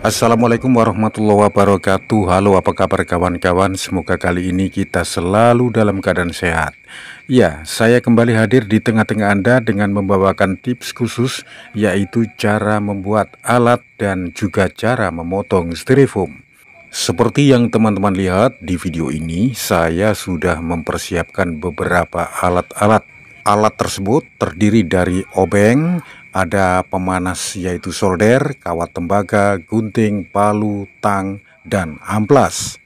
Assalamualaikum warahmatullahi wabarakatuh. Halo, apa kabar kawan-kawan? Semoga kali ini kita selalu dalam keadaan sehat. Ya, saya kembali hadir di tengah-tengah Anda dengan membawakan tips khusus, yaitu cara membuat alat dan juga cara memotong styrofoam. Seperti yang teman-teman lihat di video ini, saya sudah mempersiapkan beberapa alat-alat. Alat tersebut terdiri dari obeng, ada pemanas yaitu solder, kawat tembaga, gunting, palu, tang, dan amplas.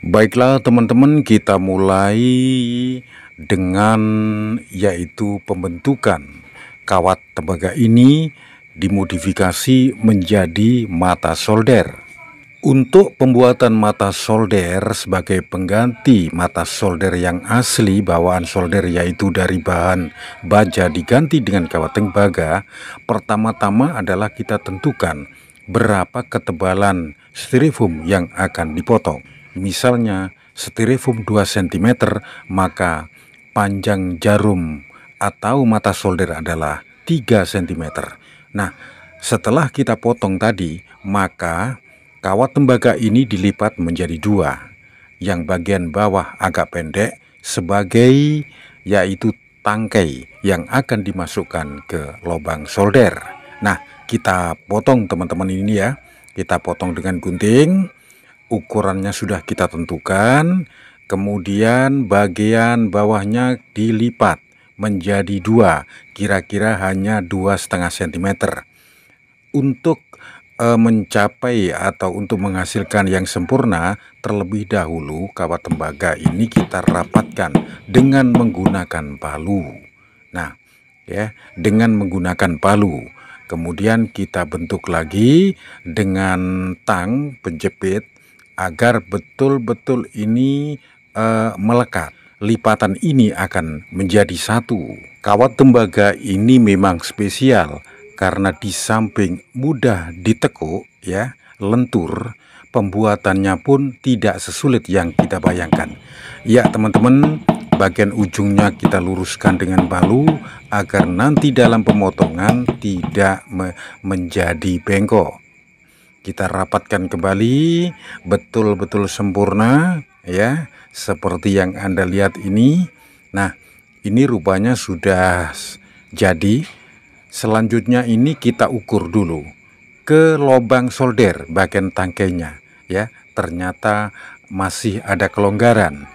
Baiklah teman-teman, kita mulai dengan yaitu pembentukan kawat tembaga ini dimodifikasi menjadi mata solder. Untuk pembuatan mata solder sebagai pengganti mata solder yang asli bawaan solder, yaitu dari bahan baja diganti dengan kawat tembaga, pertama-tama adalah kita tentukan berapa ketebalan styrofoam yang akan dipotong. Misalnya styrofoam 2 cm, maka panjang jarum atau mata solder adalah 3 cm. Nah, setelah kita potong tadi, maka kawat tembaga ini dilipat menjadi 2. Yang bagian bawah agak pendek sebagai yaitu tangkai yang akan dimasukkan ke lubang solder. Nah, kita potong teman-teman ini ya. Kita potong dengan gunting. Ukurannya sudah kita tentukan. Kemudian bagian bawahnya dilipat menjadi 2. Kira-kira hanya 2,5 cm. Untuk mencapai atau untuk menghasilkan yang sempurna, terlebih dahulu kawat tembaga ini kita rapatkan dengan menggunakan palu. Nah, ya, dengan menggunakan palu. Kemudian kita bentuk lagi dengan tang penjepit agar betul-betul ini melekat. Lipatan ini akan menjadi satu. Kawat tembaga ini memang spesial karena di samping mudah ditekuk, ya, lentur, pembuatannya pun tidak sesulit yang kita bayangkan. Ya teman-teman, bagian ujungnya kita luruskan dengan palu agar nanti dalam pemotongan tidak menjadi bengkok. Kita rapatkan kembali betul-betul sempurna, ya, seperti yang Anda lihat ini. Nah, ini rupanya sudah jadi. Selanjutnya ini kita ukur dulu ke lubang solder bagian tangkainya, ya. Ternyata masih ada kelonggaran.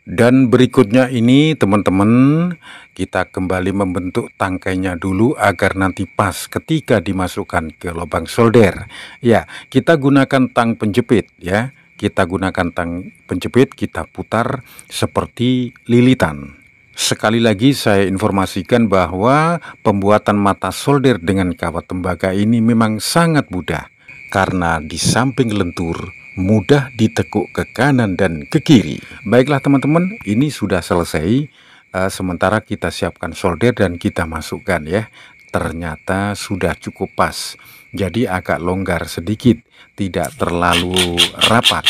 Dan berikutnya ini teman-teman, kita kembali membentuk tangkainya dulu agar nanti pas ketika dimasukkan ke lubang solder. Ya, kita gunakan tang penjepit, ya. Kita gunakan tang penjepit, kita putar seperti lilitan. Sekali lagi saya informasikan bahwa pembuatan mata solder dengan kawat tembaga ini memang sangat mudah, karena di samping lentur, mudah ditekuk ke kanan dan ke kiri. Baiklah teman-teman, ini sudah selesai. Sementara kita siapkan solder dan kita masukkan, ya. Ternyata sudah cukup pas. Jadi agak longgar sedikit, tidak terlalu rapat.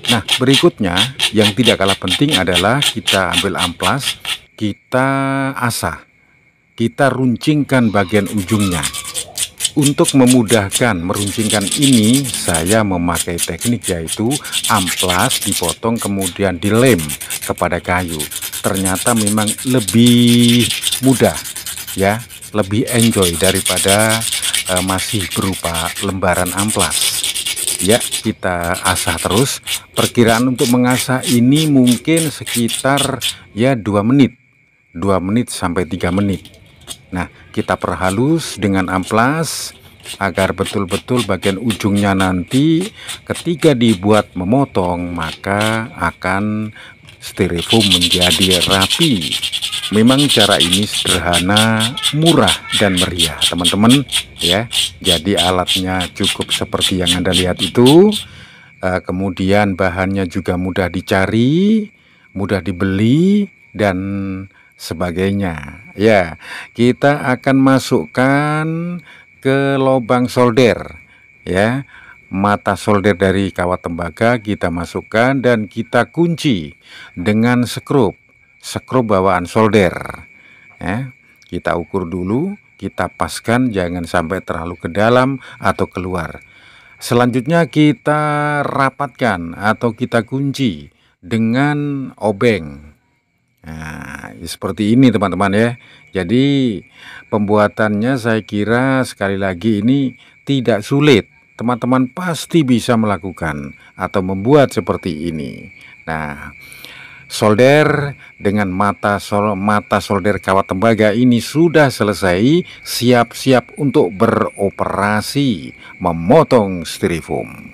Nah, berikutnya yang tidak kalah penting adalah kita ambil amplas, kita asah, kita runcingkan bagian ujungnya. Untuk memudahkan meruncingkan ini, saya memakai teknik yaitu amplas dipotong kemudian dilem kepada kayu. Ternyata memang lebih mudah, ya, lebih enjoy daripada masih berupa lembaran amplas. Ya, kita asah terus. Perkiraan untuk mengasah ini mungkin sekitar ya 2 menit. 2 menit sampai 3 menit. Nah, kita perhalus dengan amplas agar betul-betul bagian ujungnya nanti ketika dibuat memotong maka akan styrofoam menjadi rapi. Memang cara ini sederhana, murah, dan meriah teman-teman, ya. Jadi alatnya cukup seperti yang Anda lihat itu. Kemudian bahannya juga mudah dicari, mudah dibeli, dan sebagainya. Ya, kita akan masukkan ke lubang solder, ya. Mata solder dari kawat tembaga kita masukkan dan kita kunci dengan skrup bawaan solder, ya. Kita ukur dulu, kita paskan, jangan sampai terlalu ke dalam atau keluar. Selanjutnya kita rapatkan atau kita kunci dengan obeng. Nah, seperti ini teman-teman ya. Jadi pembuatannya saya kira sekali lagi ini tidak sulit. Teman-teman pasti bisa melakukan atau membuat seperti ini. Nah, solder dengan mata solder kawat tembaga ini sudah selesai, siap-siap untuk beroperasi memotong styrofoam.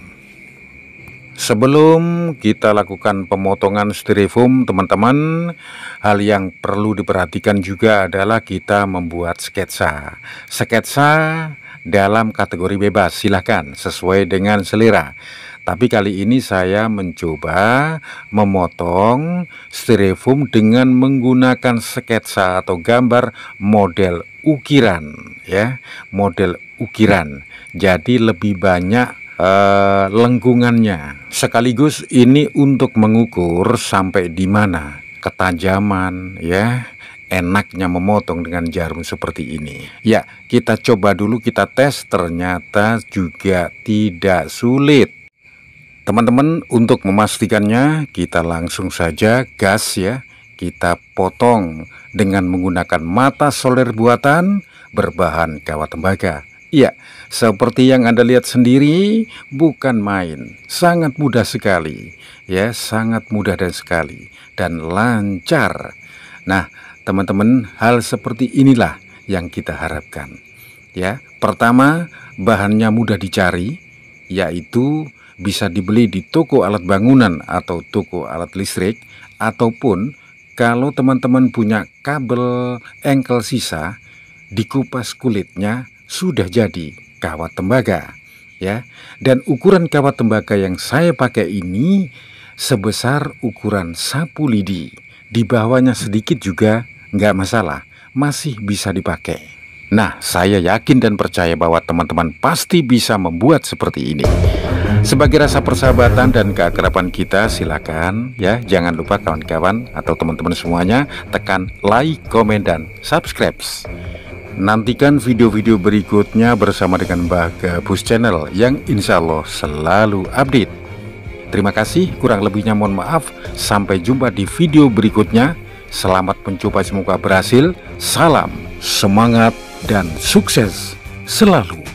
Sebelum kita lakukan pemotongan styrofoam, teman-teman, hal yang perlu diperhatikan juga adalah kita membuat sketsa. Sketsa dalam kategori bebas, silahkan sesuai dengan selera. Tapi kali ini saya mencoba memotong styrofoam dengan menggunakan sketsa atau gambar model ukiran ya, model ukiran. Jadi lebih banyak lengkungannya. Sekaligus ini untuk mengukur sampai di mana ketajaman ya, enaknya memotong dengan jarum seperti ini. Ya, kita coba dulu, kita tes, ternyata juga tidak sulit. Teman-teman, untuk memastikannya kita langsung saja gas ya. Kita potong dengan menggunakan mata solder buatan berbahan kawat tembaga. Ya, seperti yang Anda lihat sendiri, bukan main, sangat mudah sekali ya, sangat mudah dan sekali dan lancar. Nah, teman-teman, hal seperti inilah yang kita harapkan ya. Pertama, bahannya mudah dicari, yaitu bisa dibeli di toko alat bangunan atau toko alat listrik, ataupun kalau teman-teman punya kabel engkel sisa, dikupas kulitnya sudah jadi kawat tembaga ya. Dan ukuran kawat tembaga yang saya pakai ini sebesar ukuran sapu lidi. Di bawahnya sedikit juga nggak masalah, masih bisa dipakai. Nah, saya yakin dan percaya bahwa teman-teman pasti bisa membuat seperti ini. Sebagai rasa persahabatan dan keakraban kita, silakan ya, jangan lupa kawan-kawan atau teman-teman semuanya tekan like, komen, dan subscribe. Nantikan video-video berikutnya bersama dengan Mbah Gabus Channel yang insya Allah selalu update. Terima kasih, kurang lebihnya mohon maaf. Sampai jumpa di video berikutnya. Selamat mencoba, semoga berhasil. Salam semangat dan sukses selalu.